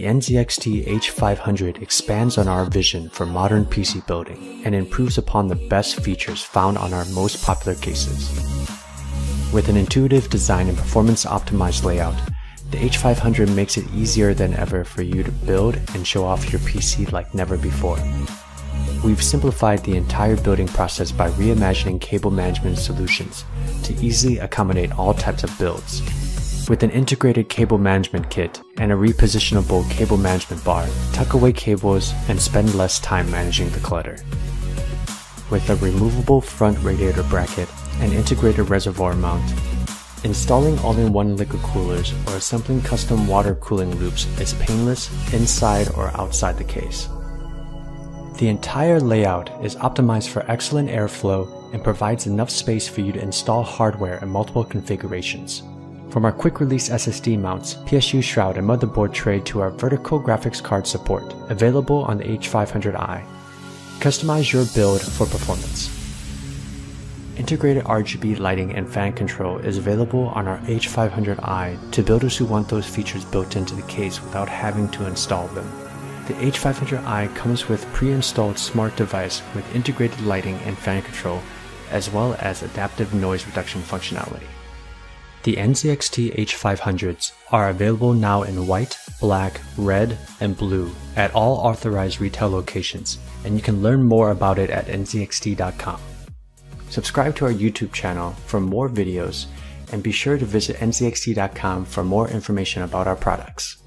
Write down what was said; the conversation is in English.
the NZXT H500 expands on our vision for modern PC building and improves upon the best features found on our most popular cases. With an intuitive design and performance-optimized layout, the H500 makes it easier than ever for you to build and show off your PC like never before. We've simplified the entire building process by reimagining cable management solutions to easily accommodate all types of builds. With an integrated cable management kit and a repositionable cable management bar, tuck away cables and spend less time managing the clutter. With a removable front radiator bracket and integrated reservoir mount, installing all-in-one liquid coolers or assembling custom water cooling loops is painless inside or outside the case. The entire layout is optimized for excellent airflow and provides enough space for you to install hardware in multiple configurations. From our quick-release SSD mounts, PSU shroud, and motherboard tray to our vertical graphics card support, available on the H500i. Customize your build for performance. Integrated RGB lighting and fan control is available on our H500i to builders who want those features built into the case without having to install them. The H500i comes with pre-installed smart device with integrated lighting and fan control, as well as adaptive noise reduction functionality. The NZXT H500s are available now in white, black, red, and blue at all authorized retail locations, and you can learn more about it at nzxt.com. Subscribe to our YouTube channel for more videos, and be sure to visit nzxt.com for more information about our products.